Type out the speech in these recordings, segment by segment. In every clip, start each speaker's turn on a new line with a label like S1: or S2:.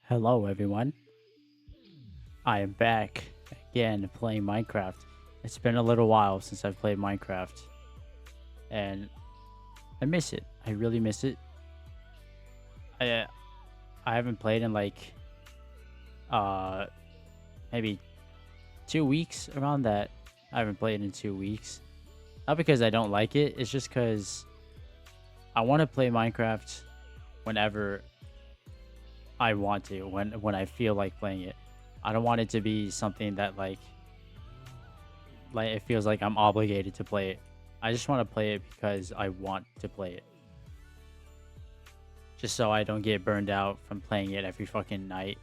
S1: Hello, everyone. I am back again playing Minecraft. It's been a little while since I've played Minecraft, and I miss it. I really miss it. I I haven't played in like uh maybe 2 weeks around that. I haven't played in 2 weeks. Not because I don't like it. It's just because I want to play Minecraft whenever I want to, when I feel like playing it. I don't want it to be something that like it feels like I'm obligated to play it. I just want to play it because I want to play it. Just so I don't get burned out from playing it every fucking night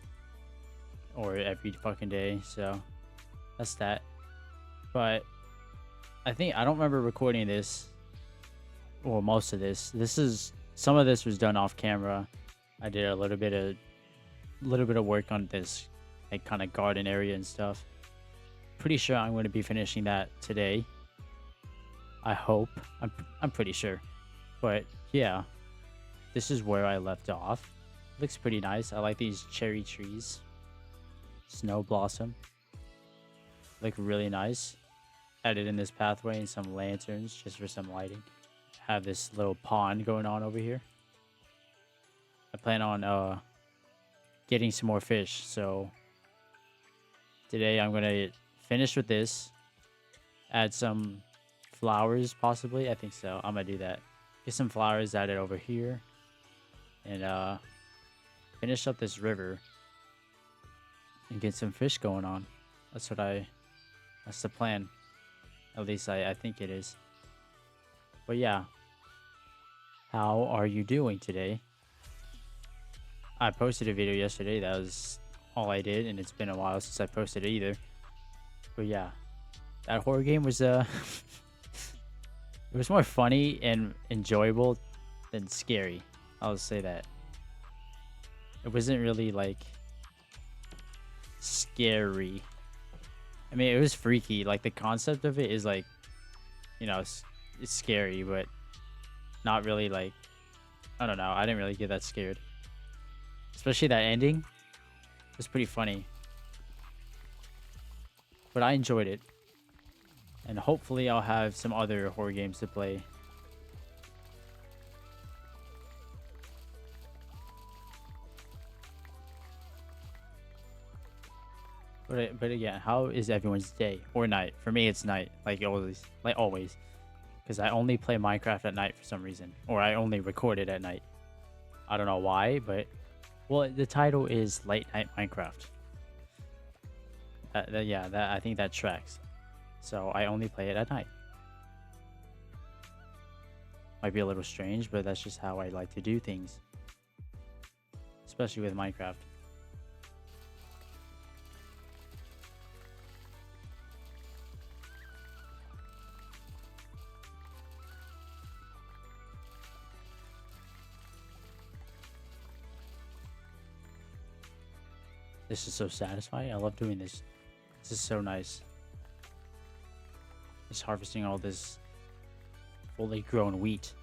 S1: or every fucking day. So that's that. But I don't remember recording this or most of this. Some of this was done off camera. I did a little bit of work on this like kind of garden area and stuff. Pretty sure I'm going to be finishing that today. I hope. I'm pretty sure. But yeah, this is where I left off. Looks pretty nice. I like these cherry trees. Snow blossom. Look really nice. Added in this pathway and some lanterns just for some lighting. Have this little pond going on over here. I plan on getting some more fish, so today I'm gonna finish with this. Add some flowers, possibly. I think so. I'm gonna do that. Get some flowers added over here, and finish up this river and get some fish going on. That's what I. That's the plan. At least I think it is. But yeah, how are you doing today? I posted a video yesterday. That was all I did, and it's been a while since I posted it either. But yeah, that horror game was it was more funny and enjoyable than scary. I'll say that. It wasn't really like scary. I mean, it was freaky. Like the concept of it is like, it's scary, but not really like. I don't know. I didn't really get that scared. Especially that ending. It was pretty funny. But I enjoyed it. And hopefully I'll have some other horror games to play. But again, how is everyone's day or night? For me, it's night, like always, because I only play Minecraft at night for some reason, or I only record it at night. I don't know why, but well, the title is Late Night Minecraft. Yeah, that I think that tracks. So I only play it at night. Might be a little strange, but that's just how I like to do things, especially with Minecraft. This is so satisfying. I love doing this. This is so nice. Just harvesting all this fully grown wheat.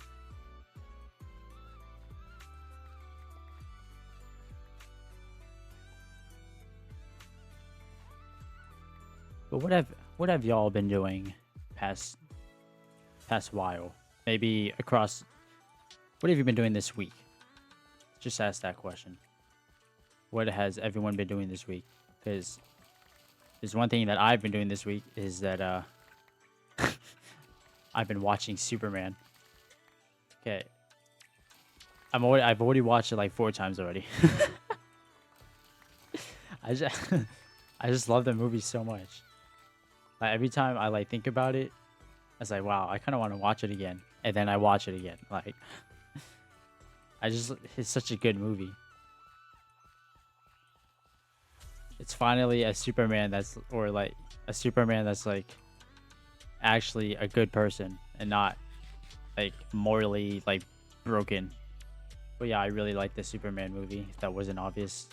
S1: But what have y'all been doing past while? Maybe across. What have you been doing this week? Just ask that question. What has everyone been doing this week? Because there's one thing that I've been doing this week is that I've been watching Superman. Okay, I've already watched it like 4 times already. I just I just love the movie so much. Like every time I like think about it, I was like, wow, I kind of want to watch it again, and then I watch it again. Like, it's such a good movie. It's finally a Superman that's like actually a good person and not like morally like broken. But yeah, I really like the Superman movie, if that wasn't obvious.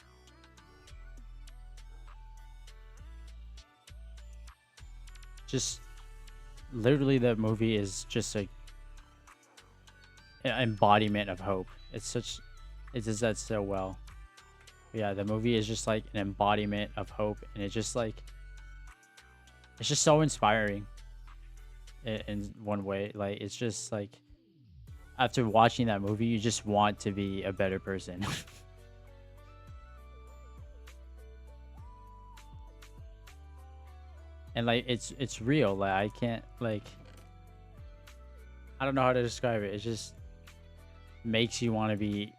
S1: Just literally the movie is just a an embodiment of hope. It does that so well. Yeah, the movie is just like an embodiment of hope, and it's just so inspiring in one way. Like it's just like after watching that movie, you just want to be a better person. And like it's real. Like I can't like I don't know how to describe it. It just makes you want to be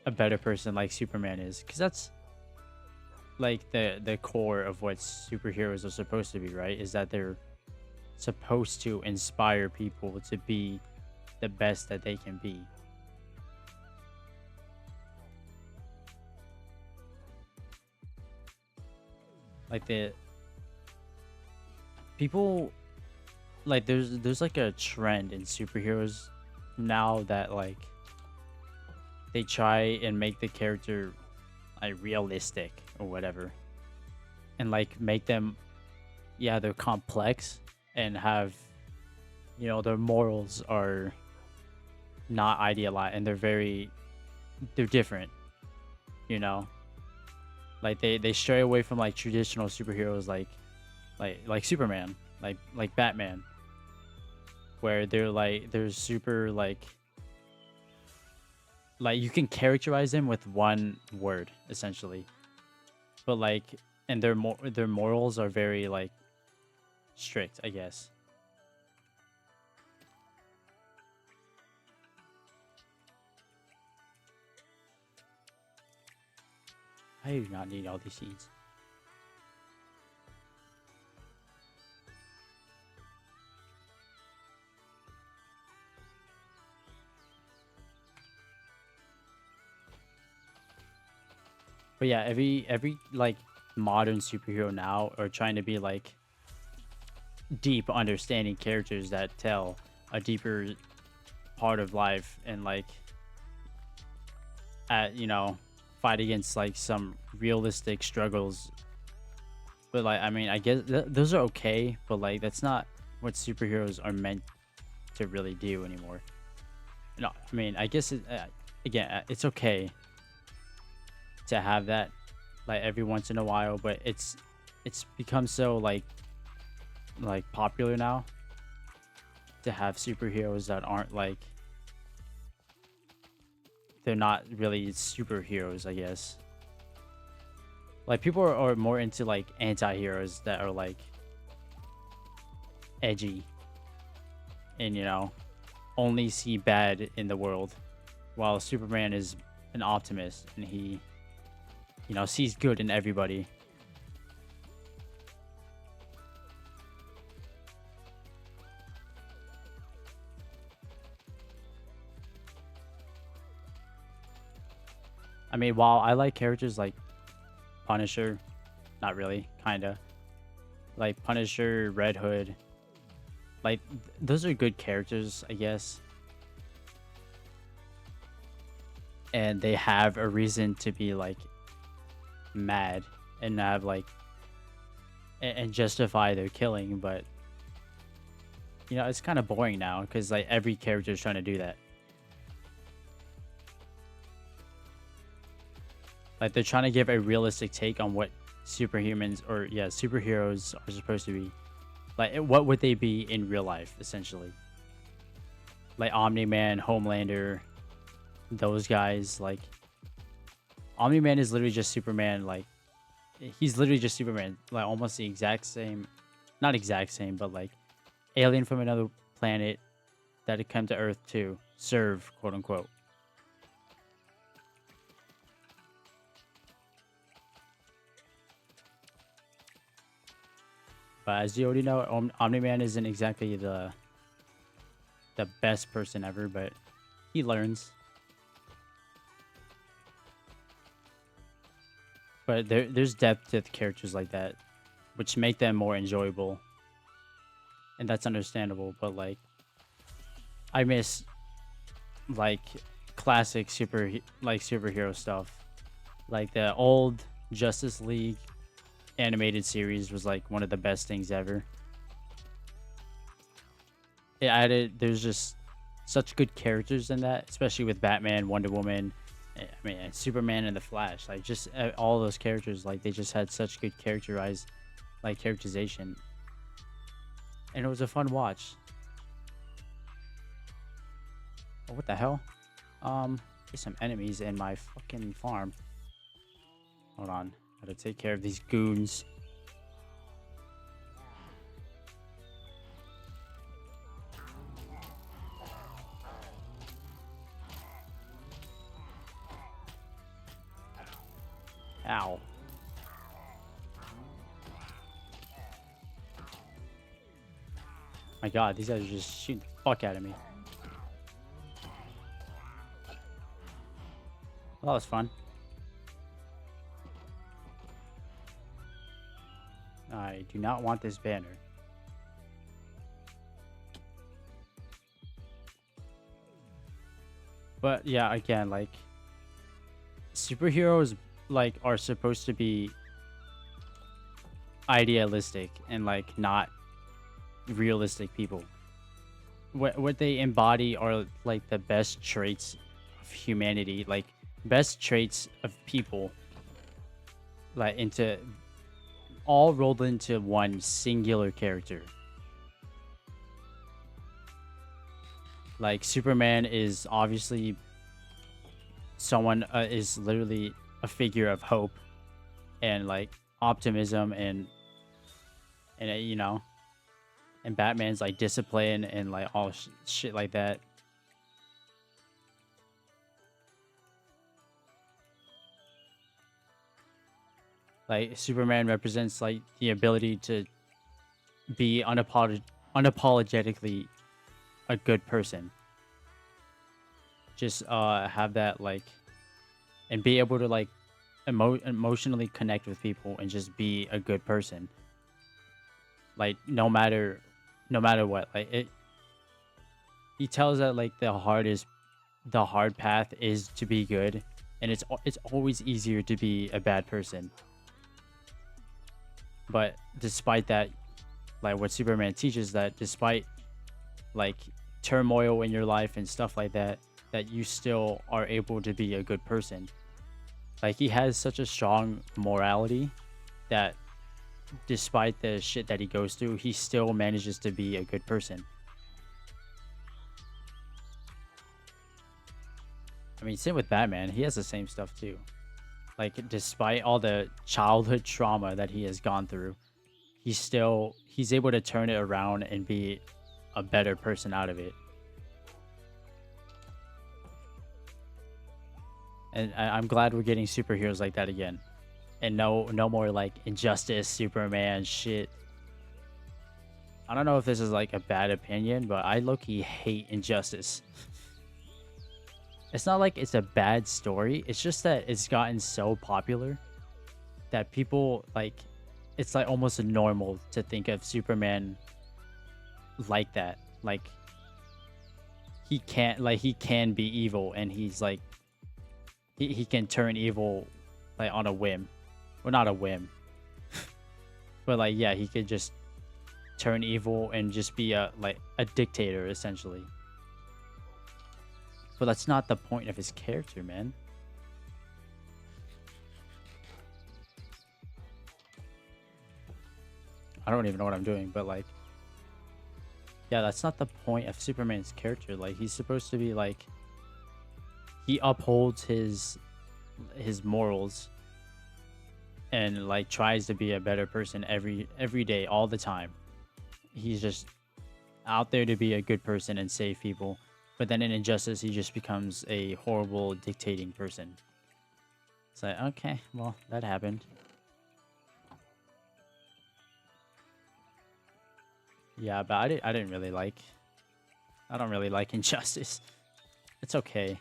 S1: a better person like Superman is, because that's like the core of what superheroes are supposed to be, right? Is that they're supposed to inspire people to be the best that they can be. Like the people like there's like a trend in superheroes now that like they try and make the character like realistic or whatever, and like make them, yeah, they're complex and have, you know, their morals are not idealized, and they're different, you know. Like they stray away from like traditional superheroes like Superman, like Batman, where they're super like you can characterize them with one word essentially, but like, and their morals are very like strict, I guess. I do not need all these seeds. But yeah, every like modern superhero now are trying to be like deep understanding characters that tell a deeper part of life, and like at, you know, fight against like some realistic struggles. But like, I mean, I guess those are okay, but like that's not what superheroes are meant to really do anymore. No, I mean, I guess again, it's okay to have that like every once in a while, but it's become so like popular now to have superheroes that aren't like, they're not really superheroes, I guess. Like people are more into like anti-heroes that are like edgy and, you know, only see bad in the world, while Superman is an optimist and he, you know, sees good in everybody. I mean, while I like characters like Punisher, not really, kinda. Like Punisher, Red Hood, like those are good characters, I guess. And they have a reason to be like mad and have like and justify their killing, but you know, it's kind of boring now because like every character is trying to do that. Like they're trying to give a realistic take on what superhumans, or yeah, superheroes are supposed to be. Like what would they be in real life, essentially? Like Omni-Man, Homelander, those guys. Like Omni-Man is literally just Superman. Like he's literally just Superman. Like almost the exact same, not exact same, but like alien from another planet that had come to Earth to serve, quote unquote. But as you already know, Omni-Man isn't exactly the best person ever, but he learns. But there's depth to the characters like that, which make them more enjoyable, and that's understandable. But like, I miss like classic superhero stuff, like the old Justice League animated series was like one of the best things ever. It added, there's just such good characters in that, especially with Batman, Wonder Woman, I mean, and Superman and the Flash, like just all those characters, like they just had such good characterization, and it was a fun watch. Oh, what the hell? There's some enemies in my fucking farm. Hold on, gotta take care of these goons. Ow. My god, these guys are just shooting the fuck out of me. Well, that was fun. I do not want this banner. But yeah, again, like superheroes like are supposed to be idealistic and like not realistic people. What they embody are like the best traits of humanity, like best traits of people, like into all rolled into one singular character. Like Superman is obviously someone is literally a figure of hope and like optimism and you know, and Batman's like discipline and like all shit like that. Like Superman represents like the ability to be unapologetically a good person. Just have that like and be able to like emotionally connect with people and just be a good person. Like no matter what. Like it he tells that like the hard path is to be good and it's always easier to be a bad person. But despite that, like what Superman teaches that despite like turmoil in your life and stuff like that, that you still are able to be a good person. Like he has such a strong morality that despite the shit that he goes through, he still manages to be a good person. I mean, same with Batman. He has the same stuff too. Like despite all the childhood trauma that he has gone through, he's able to turn it around and be a better person out of it. And I'm glad we're getting superheroes like that again, and no more like Injustice, Superman shit. I don't know if this is like a bad opinion, but I low-key hate Injustice. It's not like it's a bad story. It's just that it's gotten so popular that people like it's like almost normal to think of Superman like that. Like he can be evil and he's like he can turn evil like on a whim. Well, not a whim. But like yeah, he could just turn evil and just be a dictator essentially. But that's not the point of his character, man. I don't even know what I'm doing, but like yeah, that's not the point of Superman's character. Like he's supposed to be like he upholds his morals and like tries to be a better person every day all the time. He's just out there to be a good person and save people. But then in Injustice, he just becomes a horrible dictating person. It's like, okay, well, that happened. Yeah, but I didn't really like. I don't really like Injustice. It's okay.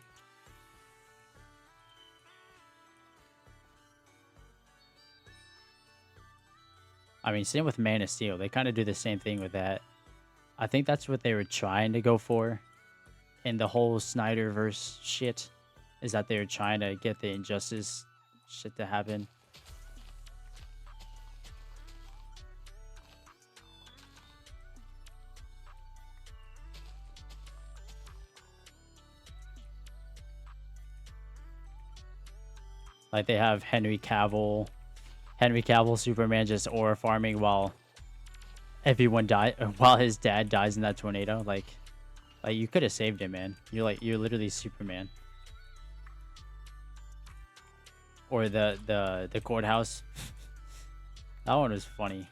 S1: I mean, same with Man of Steel. They kind of do the same thing with that. I think that's what they were trying to go for in the whole Snyderverse shit, is that they were trying to get the Injustice shit to happen. Like they have Henry Cavill Superman just aura farming while everyone die while his dad dies in that tornado. Like you could have saved him, man. You're literally Superman. Or the courthouse. That one was funny.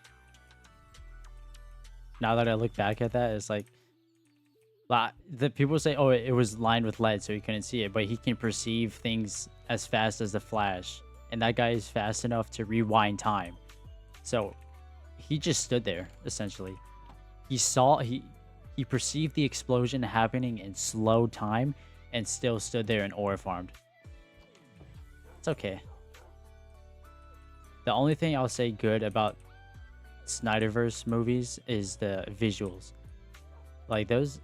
S1: Now that I look back at that, it's like the people say, "Oh, it was lined with lead, so he couldn't see it," but he can perceive things as fast as the Flash, and that guy is fast enough to rewind time. So he just stood there essentially. He perceived the explosion happening in slow time, and still stood there and aura farmed. It's okay. The only thing I'll say good about Snyderverse movies is the visuals. Like those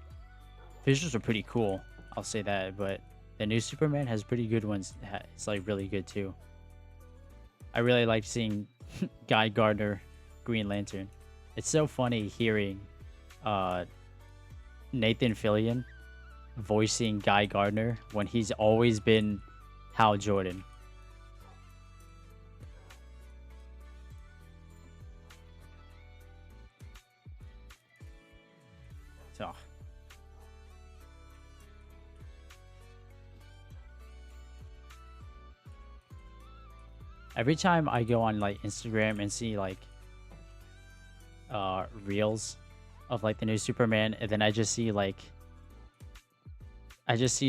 S1: visuals are pretty cool. I'll say that, but the new Superman has pretty good ones. It's like really good too. I really like seeing Guy Gardner, Green Lantern. It's so funny hearing Nathan Fillion voicing Guy Gardner when he's always been Hal Jordan. So every time I go on like Instagram and see like reels of like the new Superman, and then I just see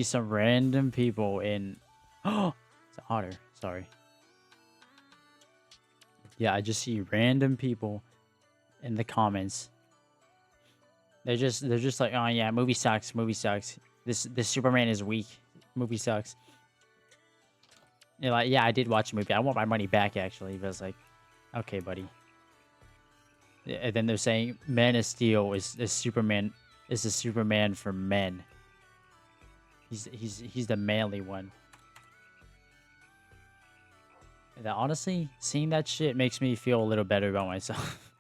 S1: some random people in oh, it's an otter, sorry. Yeah, I just see random people in the comments. They're just like, "Oh yeah, movie sucks, movie sucks. This Superman is weak. Movie sucks." You're like, "Yeah, I did watch a movie. I want my money back actually." But it's like, "Okay, buddy." And then they're saying Man of Steel is the Superman for men. He's the manly one. And that, honestly, seeing that shit makes me feel a little better about myself.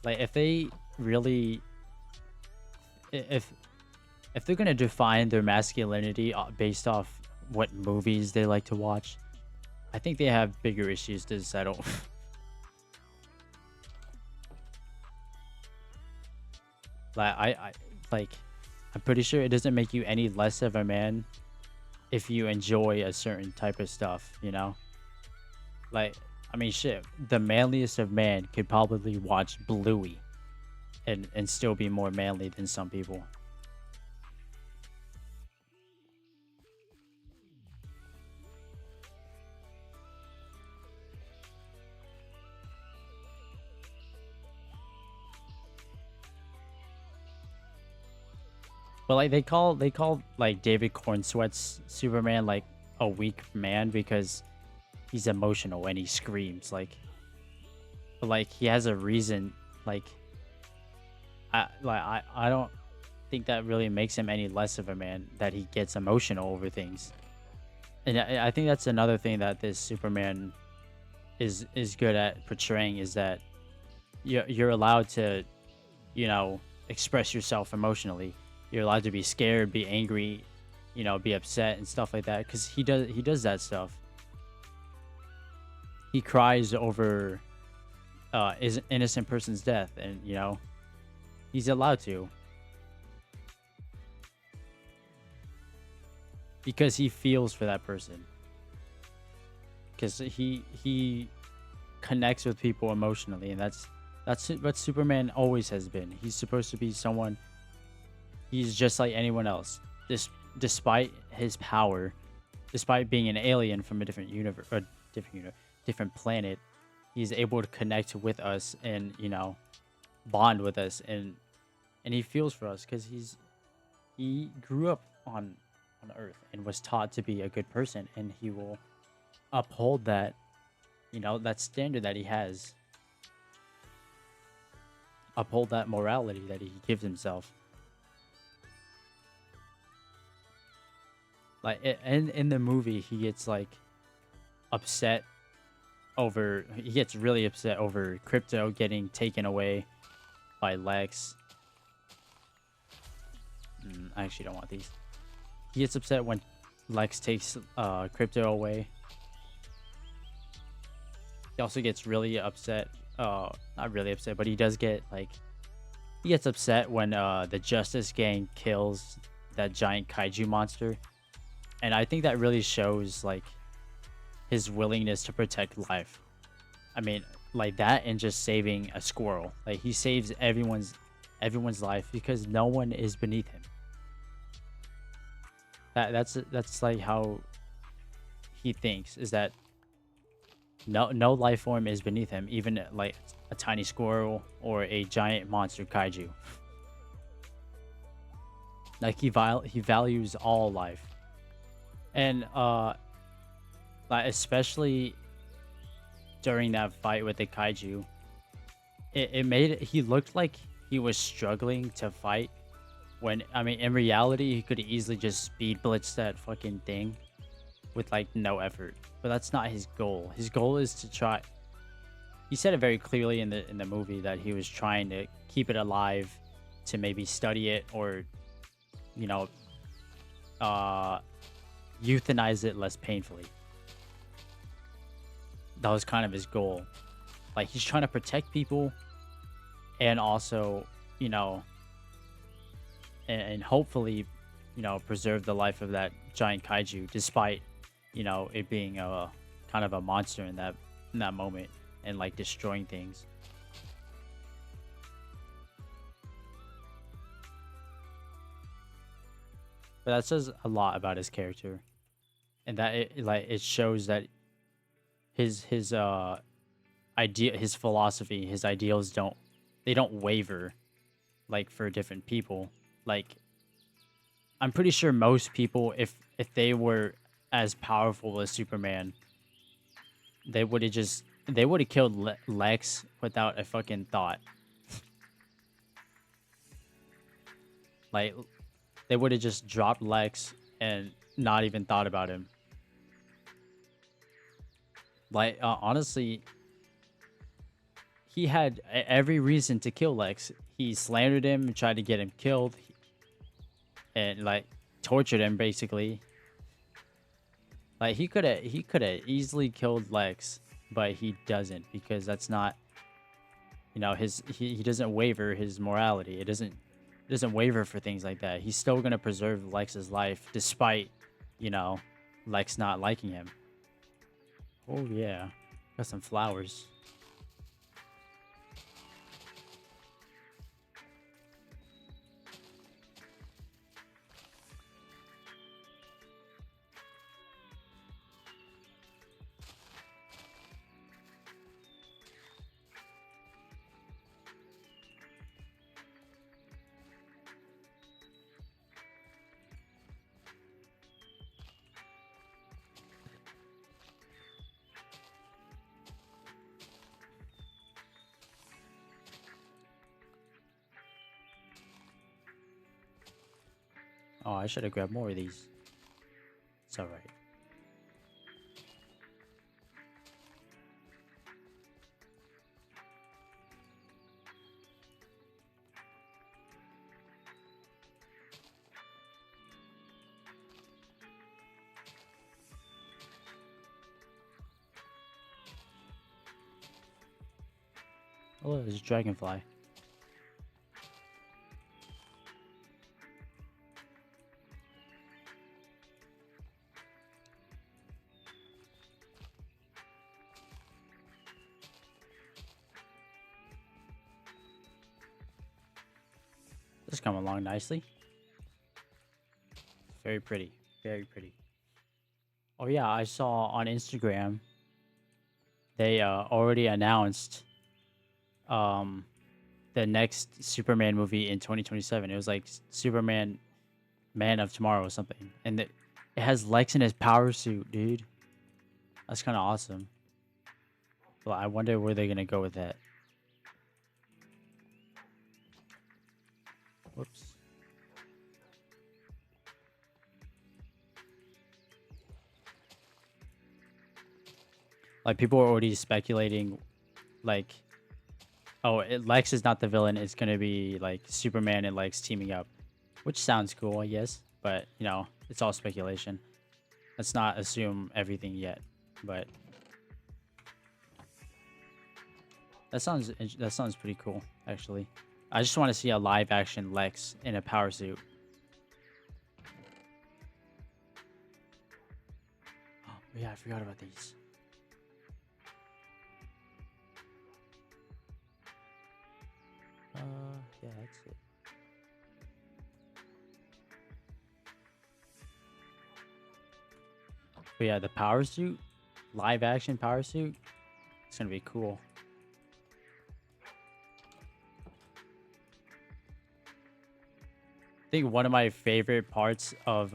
S1: Like if they really if they're gonna define their masculinity based off what movies they like to watch, I think they have bigger issues to settle. Like I'm pretty sure it doesn't make you any less of a man if you enjoy a certain type of stuff, you know? Like, I mean, shit, the manliest of man could probably watch Bluey and still be more manly than some people. But like they call like David Cornsweat's Superman like a weak man because he's emotional and he screams but like he has a reason. Like I don't think that really makes him any less of a man that he gets emotional over things. And I think that's another thing that this Superman is good at portraying, is that you're allowed to, you know, express yourself emotionally. You're allowed to be scared, be angry, you know, be upset and stuff like that, because he does that stuff. He cries over is an innocent person's death, and you know, he's allowed to, because he feels for that person, because he connects with people emotionally, and that's what Superman always has been. He's supposed to be someone. He's just like anyone else. Despite his power, despite being an alien from a different universe or different planet, he's able to connect with us and, you know, bond with us, and he feels for us because he grew up on Earth and was taught to be a good person, and he will uphold that, you know, that standard that he has, uphold that morality that he gives himself. Like in the movie, he gets like upset over. He gets really upset over Crypto getting taken away by Lex. I actually don't want these. He gets upset when Lex takes Crypto away. He also gets really upset. Not really upset, but he does get like he gets upset when the Justice Gang kills that giant kaiju monster. And I think that really shows like his willingness to protect life. I mean, like that and just saving a squirrel. Like he saves everyone's life because no one is beneath him. That's like how he thinks is that no life form is beneath him, even like a tiny squirrel or a giant monster kaiju. Like he values all life. And like especially during that fight with the kaiju, it made he looked like he was struggling to fight when I mean in reality he could easily just speed blitz that fucking thing with like no effort. But that's not his goal. His goal is to try. He said it very clearly in the movie that he was trying to keep it alive, to maybe study it or, you know, uh, euthanize it less painfully. That was kind of his goal. Like he's trying to protect people and also, you know, and hopefully, you know, preserve the life of that giant kaiju, despite, you know, it being a kind of a monster in that moment and like destroying things. But that says a lot about his character, and that it shows that his idea, his philosophy, his ideals don't waver like for different people. Like I'm pretty sure most people, if they were as powerful as Superman, they would have killed Lex without a fucking thought. Like they would have just dropped Lex and not even thought about him. Like honestly, he had every reason to kill Lex. He slandered him and tried to get him killed, and like tortured him basically. Like he could have easily killed Lex, but he doesn't because that's not, you know, he doesn't waver his morality. It doesn't waver for things like that. He's still gonna preserve Lex's life despite, you know, Lex not liking him. Oh yeah, got some flowers. Oh, I should have grabbed more of these. It's all right. Oh, there's a dragonfly. This come along nicely. Very pretty. Very pretty. Oh yeah, I saw on Instagram they already announced um the next Superman movie in 2027. It was like Superman Man of Tomorrow or something. And it has Lex in his power suit, dude. That's kind of awesome. Well, I wonder where they're going to go with that. Whoops. Like people are already speculating like, oh, Lex is not the villain. It's going to be like Superman and Lex teaming up, which sounds cool, I guess. But, you know, it's all speculation. let's not assume everything yet. But that sounds pretty cool, actually. I just want to see a live action Lex in a power suit. Oh, yeah, I forgot about these. Yeah, that's it. But yeah, the power suit, live action power suit, it's gonna be cool. I think one of my favorite parts of,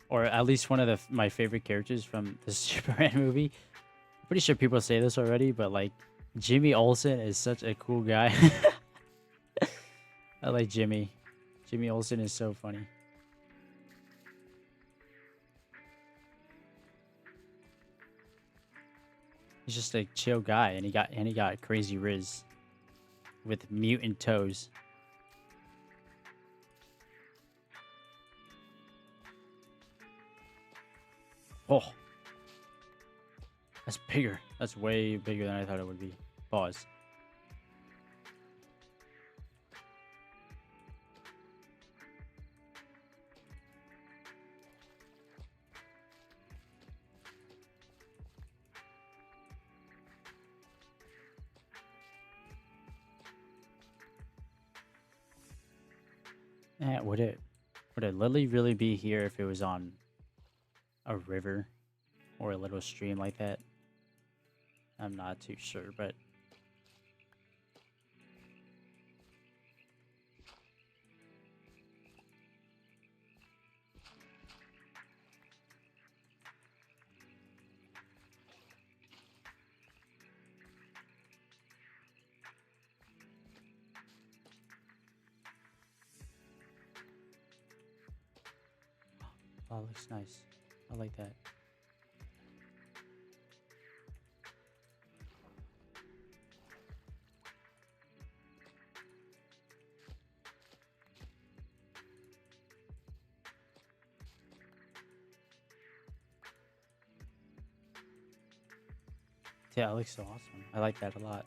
S1: or at least one of my favorite characters from the Superman movie. I'm pretty sure people say this already, but like Jimmy Olsen is such a cool guy. I like Jimmy. Jimmy Olsen is so funny. He's just a chill guy, and he got crazy riz with mutant toes. Oh, that's bigger. That's way bigger than I thought it would be. Pause. Would it literally really be here if it was on a river or a little stream like that? I'm not too sure, but oh, it looks nice. I like that. Yeah, it looks so awesome. I like that a lot.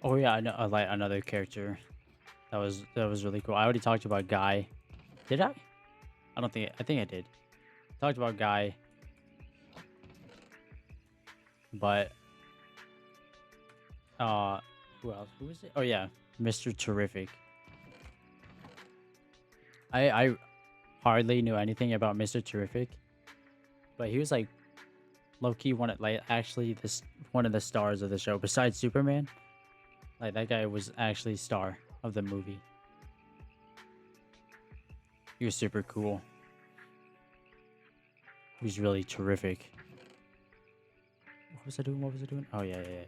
S1: Oh yeah, I know. I like another character. That was really cool. I already talked about Guy. Did I? I don't think. I think I did. Talked about Guy, but who else? Who is it? Oh yeah, Mr. Terrific. I hardly knew anything about Mr. Terrific, but he was like low key one of like actually this one of the stars of the show besides Superman. Like that guy was actually star of the movie. He was super cool. He was really terrific. What was I doing? What was I doing? Oh yeah, yeah, yeah.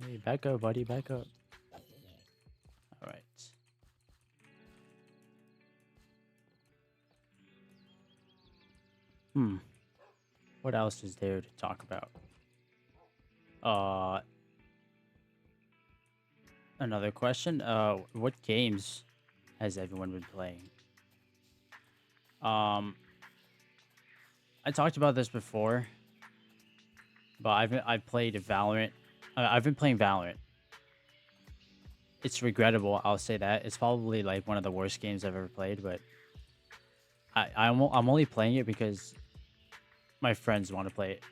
S1: Hey, back up, buddy. Back up. All right. What else is there to talk about? Uh, Another question. What games has everyone been playing? Um, I talked about this before, but I've played Valorant. I've been playing Valorant. It's regrettable, I'll say that. It's probably like one of the worst games I've ever played, but I'm only playing it because my friends want to play it.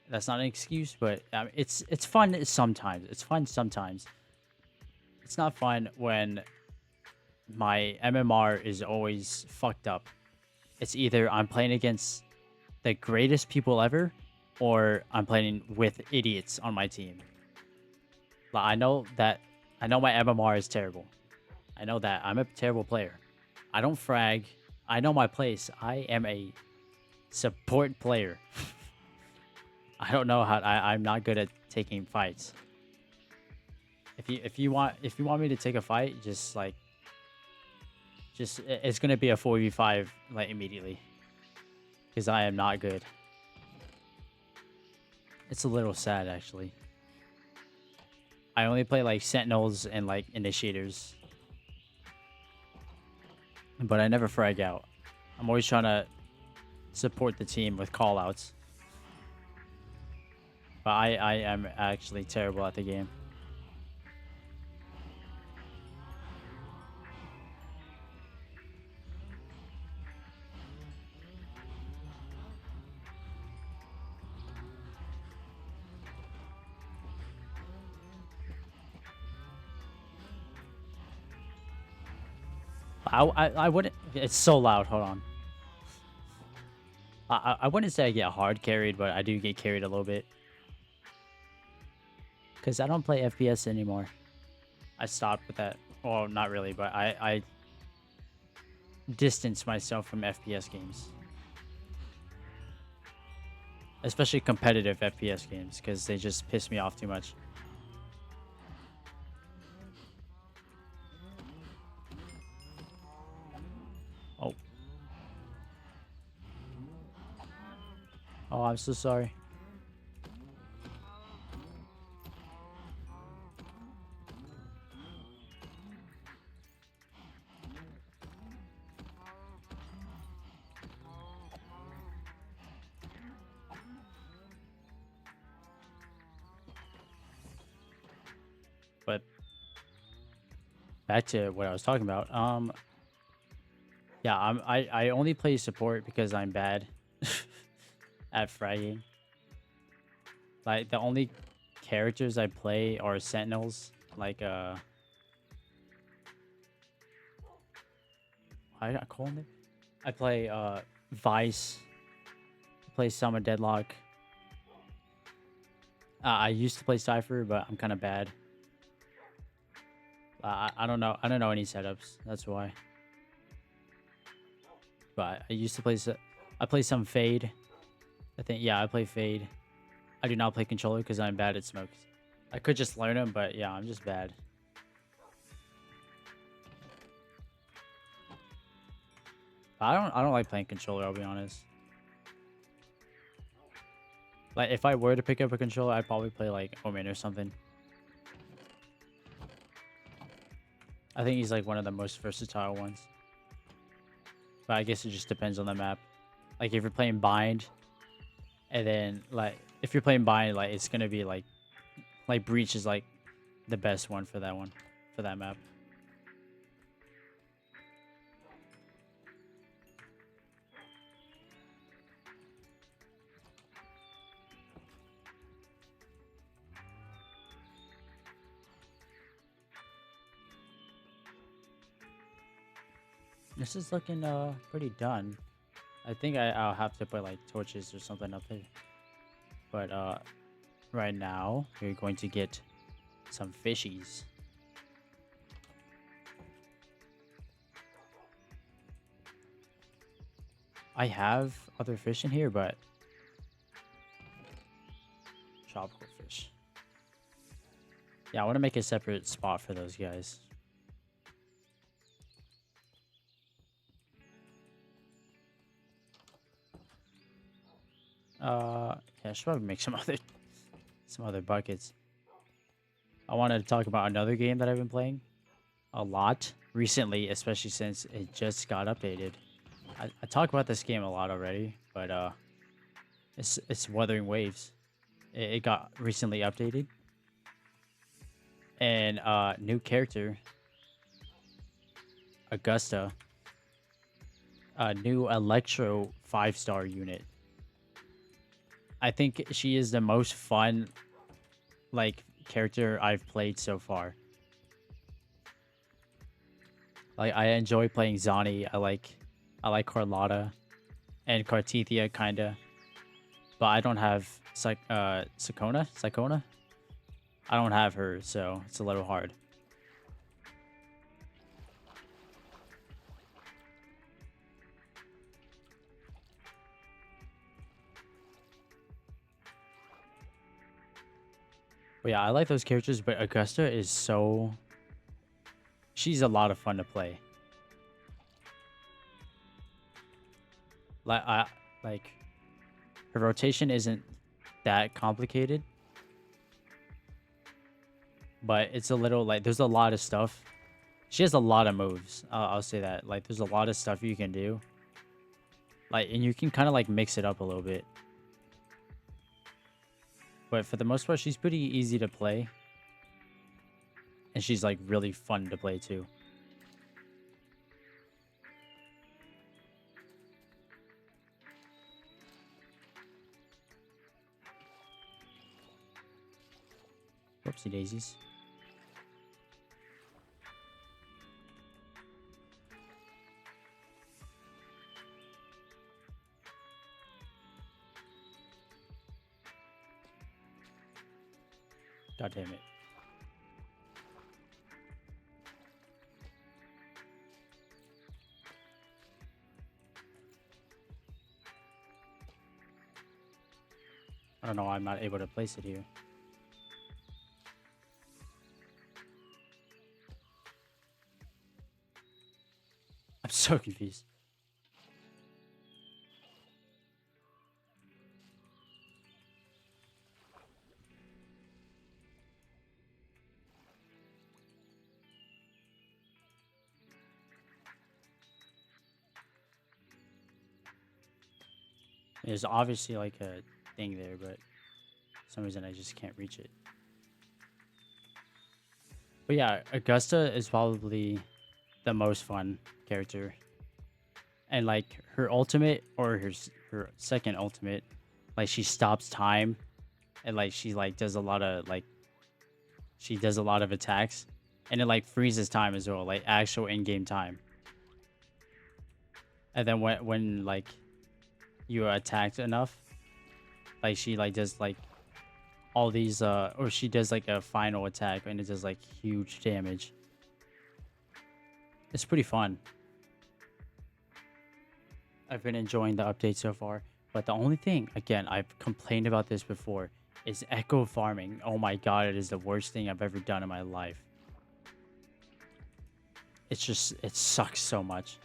S1: That's not an excuse, but it's fun sometimes. It's fun sometimes. It's not fun when my MMR is always fucked up. It's either I'm playing against the greatest people ever, or I'm playing with idiots on my team. Like, I know my MMR is terrible. I know that I'm a terrible player. I don't frag. I know my place. I am a support player. I don't know how I'm not good at taking fights. If you want me to take a fight, it's gonna be a 4v5 like immediately. Because I am not good. It's a little sad actually. I only play like sentinels and like initiators. But I never frag out. I'm always trying to support the team with callouts. But I am actually terrible at the game. I wouldn't. It's so loud. Hold on. I wouldn't say I get hard carried, but I do get carried a little bit. Because I don't play FPS anymore. I stopped with that. Well, not really, but I distance myself from FPS games. Especially competitive FPS games, because they just piss me off too much. Oh. Oh, I'm so sorry. But back to what I was talking about. Yeah, I only play support because I'm bad at fragging. Like the only characters I play are sentinels. Like I got calling it. I play Vice. I play Summer Deadlock. I used to play Cypher, but I'm kind of bad. I don't know. I don't know any setups. That's why. But I used to play. I play some Fade. I think yeah, I play Fade. I do not play controller because I'm bad at smokes. I could just learn them, but yeah, I'm just bad. I don't like playing controller. I'll be honest. Like if I were to pick up a controller, I'd probably play like Omen or something. I think he's like one of the most versatile ones. But I guess it just depends on the map. Like if you're playing Bind, and then like if you're playing Bind, like it's gonna be like Breach is like the best one for that map. This is looking pretty done. I think I'll have to put like torches or something up there. But right now we're going to get some fishies. I have other fish in here, but tropical fish. Yeah, I want to make a separate spot for those guys. Yeah, I should probably make some other buckets. I wanted to talk about another game that I've been playing a lot recently, especially since it just got updated. I talk about this game a lot already, but it's Wuthering Waves. It got recently updated, and new character, Augusta, a new Electro 5-star unit. I think she is the most fun, like, character I've played so far. Like I enjoy playing Zani. I like Carlotta and Cartethia kinda, but I don't have Psychona. I don't have her, so it's a little hard. But yeah, I like those characters, but Augusta is so... She's a lot of fun to play. Like like her rotation isn't that complicated, but it's a little like there's a lot of stuff. She has a lot of moves. I'll say that. Like there's a lot of stuff you can do. Like and you can kind of like mix it up a little bit. But for the most part, she's pretty easy to play. And she's like really fun to play too. Whoopsie daisies. God damn it. I don't know why I'm not able to place it here. I'm so confused. There's obviously like a thing there, but for some reason I just can't reach it. But yeah, Augusta is probably the most fun character. And like her ultimate or her second ultimate, like she stops time and like she like does a lot of like she does a lot of attacks and it like freezes time as well, like actual in-game time. And then when like you are attacked enough, like she like does like all these or she does like a final attack and it does like huge damage. It's pretty fun. I've been enjoying the update so far, but the only thing, again, I've complained about this before, is echo farming. Oh my god, it is the worst thing I've ever done in my life. It's just, it sucks so much.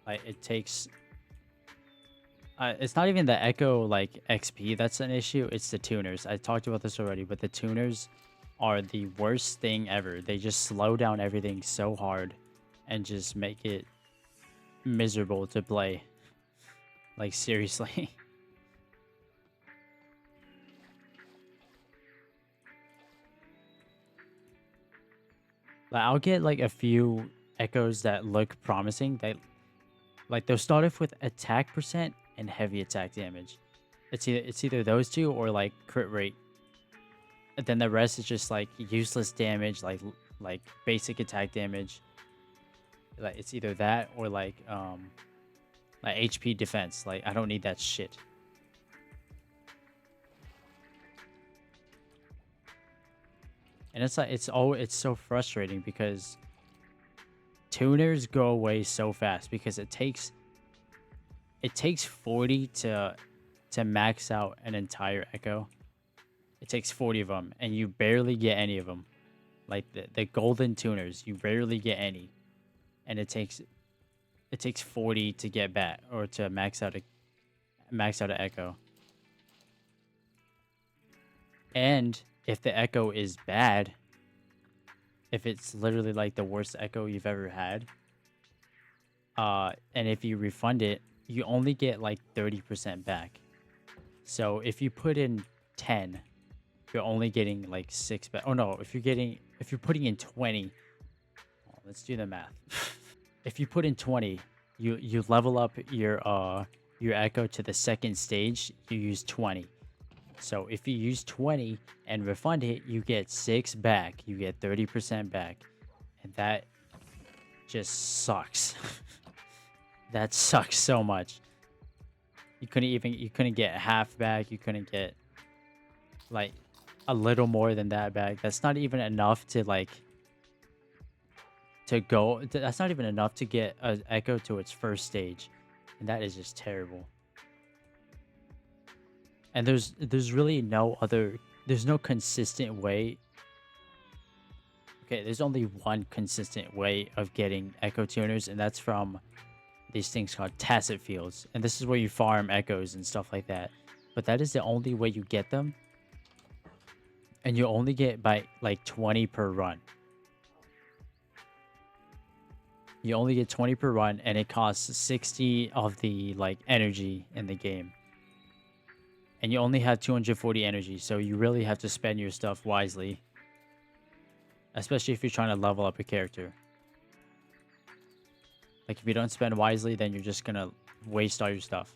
S1: Like, it takes... it's not even the echo, like, XP that's an issue. It's the tuners. I talked about this already, but the tuners are the worst thing ever. They just slow down everything so hard and just make it miserable to play. Like, seriously. Like, I'll get, like, a few echoes that look promising. Like, they'll start off with attack percent and heavy attack damage. It's either those two or, like, crit rate. And then the rest is just, like, useless damage, like basic attack damage. Like, it's either that or, like HP defense. Like, I don't need that shit. And it's like, it's so frustrating because tuners go away so fast because it takes 40 to max out an entire echo. It takes 40 of them and you barely get any of them. Like the golden tuners, you rarely get any. And it takes 40 to get back or to max out an echo. And if the echo is bad, if it's literally like the worst echo you've ever had, and if you refund it, you only get like 30% back. So if you put in 10, you're only getting like 6 back. Oh no, if you're putting in 20, let's do the math. If you put in 20, you level up your echo to the second stage, you use 20. So if you use 20 and refund it, you get 6 back. You get 30% back. And that just sucks. That sucks so much. You couldn't get half back. You couldn't get like a little more than that back. That's not even enough to like to go. That's not even enough to get an Echo to its first stage. And that is just terrible. And there's really no other, there's no consistent way. Okay, there's only one consistent way of getting Echo tuners, and that's from these things called tacit fields. And this is where you farm echoes and stuff like that. But that is the only way you get them. And you only get by like 20 per run. You only get 20 per run, and it costs 60 of the like energy in the game. And you only have 240 energy, so you really have to spend your stuff wisely. Especially if you're trying to level up a character. Like, if you don't spend wisely, then you're just gonna waste all your stuff.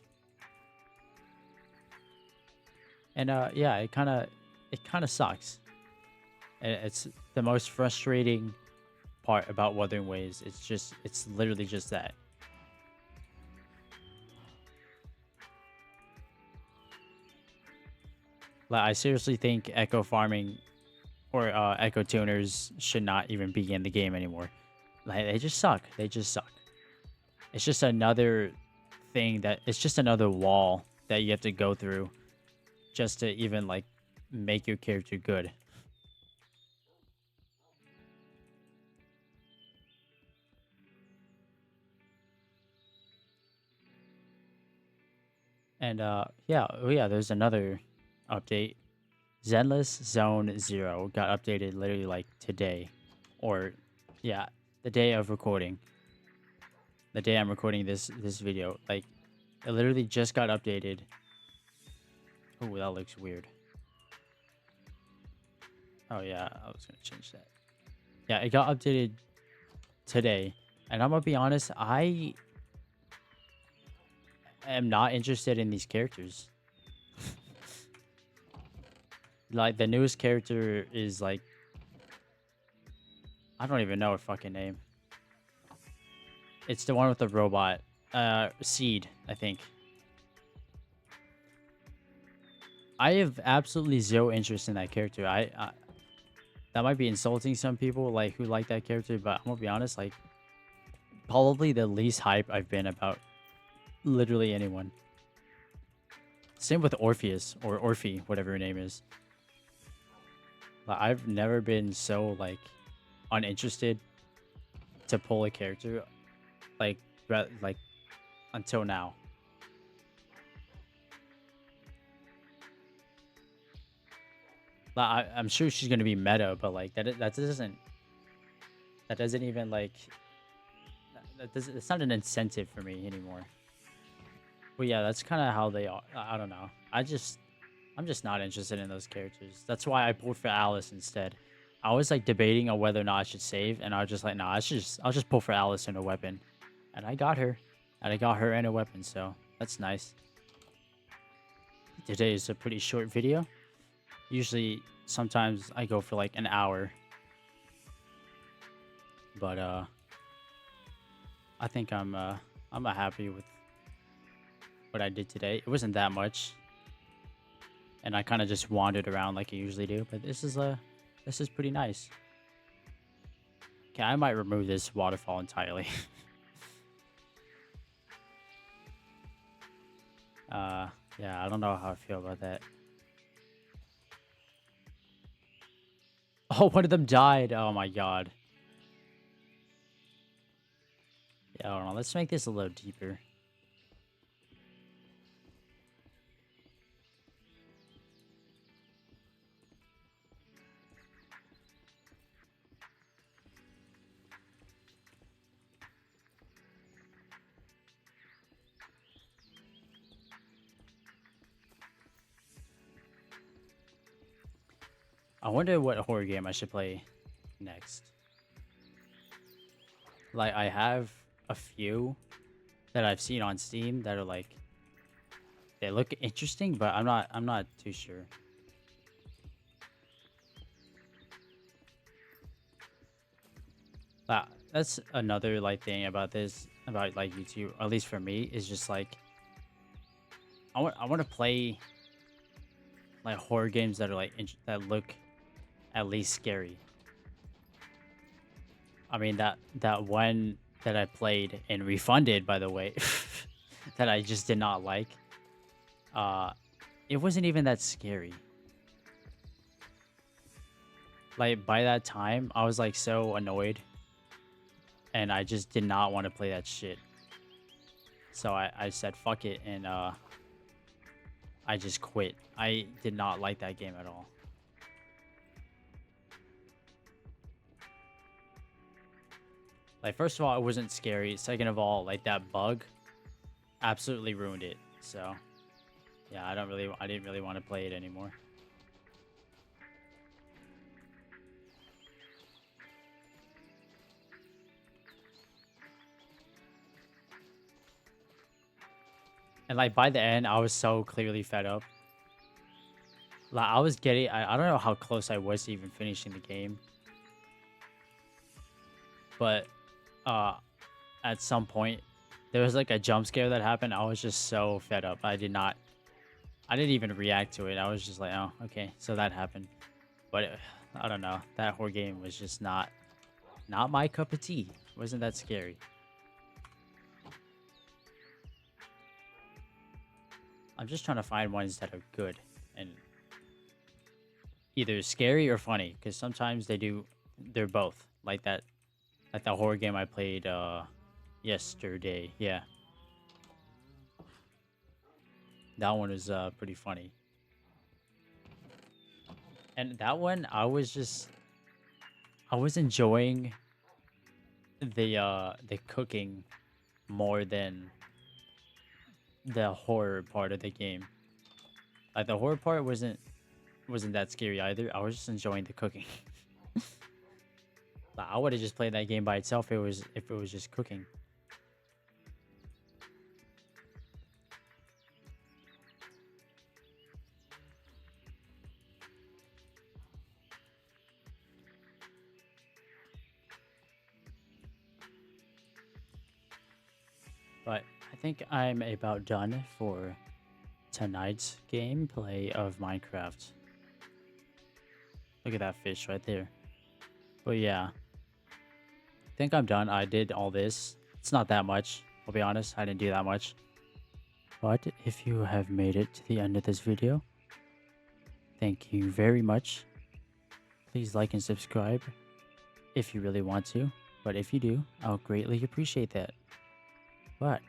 S1: And, yeah, it kind of sucks. And it's the most frustrating part about Wuthering Waves. It's literally just that. Like, I seriously think Echo farming or Echo tuners should not even be in the game anymore. Like, they just suck. They just suck. It's just another thing it's just another wall that you have to go through just to even like make your character good. And yeah, oh yeah, there's another update. Zenless Zone 0 got updated literally like today, or yeah, the day of recording. The day I'm recording this video, like it literally just got updated. Oh, that looks weird. Oh yeah, I was gonna change that. Yeah, it got updated today, and I'm gonna be honest, I am not interested in these characters. Like the newest character is like, I don't even know her fucking name. It's the one with the robot, Seed, I think. I have absolutely zero interest in that character. I that might be insulting some people like who like that character, but I'm gonna be honest, like probably the least hype I've been about literally anyone. Same with Orpheus or Orphe, whatever her name is. Like, I've never been so like uninterested to pull a character like until now. Like, I'm sure she's gonna be meta, but like that doesn't even like it's not an incentive for me anymore. But yeah, that's kind of how they are. I don't know. I'm just not interested in those characters. That's why I pulled for Alice instead. I was like debating on whether or not I should save, and I was just like, nah, I'll just pull for Alice and a weapon, and I got her, and I got her and a weapon, so that's nice. Today is a pretty short video. Usually, sometimes I go for like an hour, but I think I'm happy with what I did today. It wasn't that much, and I kind of just wandered around like I usually do. But this is pretty nice. Okay, I might remove this waterfall entirely. Yeah, I don't know how I feel about that. Oh, one of them died. Oh my god. Yeah, I don't know. Let's make this a little deeper. I wonder what horror game I should play next. Like, I have a few that I've seen on Steam that are like They look interesting, but I'm not too sure. That's another like thing about this about like YouTube, at least for me, is just like I want to play like horror games that are like that look at least scary. I mean that one that I played and refunded, by the way, that I just did not like. Uh, it wasn't even that scary. Like by that time, I was like so annoyed, and I just did not want to play that shit. So I said fuck it, and I just quit. I did not like that game at all. Like first of all, it wasn't scary. Second of all, like that bug absolutely ruined it. So yeah, I didn't really want to play it anymore. And like by the end, I was so clearly fed up. Like I was getting, I don't know how close I was to even finishing the game, but uh, at some point there was like a jump scare that happened. I was just so fed up. I didn't even react to it. I was just like, oh, okay, so that happened. But I don't know. That horror game was just not my cup of tea. It wasn't that scary. I'm just trying to find ones that are good and either scary or funny, because sometimes they're both. Like that horror game I played yesterday. Yeah, that one was pretty funny. And that one I was enjoying the cooking more than the horror part of the game. Like the horror part wasn't that scary either. I was just enjoying the cooking. Like, I would have just played that game by itself if it was just cooking. But I think I'm about done for tonight's gameplay of Minecraft. Look at that fish right there. But yeah, I think I'm done. I did all this. It's not that much. I'll be honest, I didn't do that much. But if you have made it to the end of this video, thank you very much. Please like and subscribe if you really want to. But if you do, I'll greatly appreciate that. But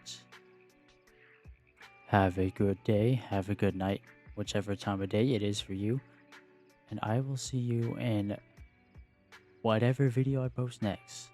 S1: have a good day, have a good night, whichever time of day it is for you. And I will see you in whatever video I post next.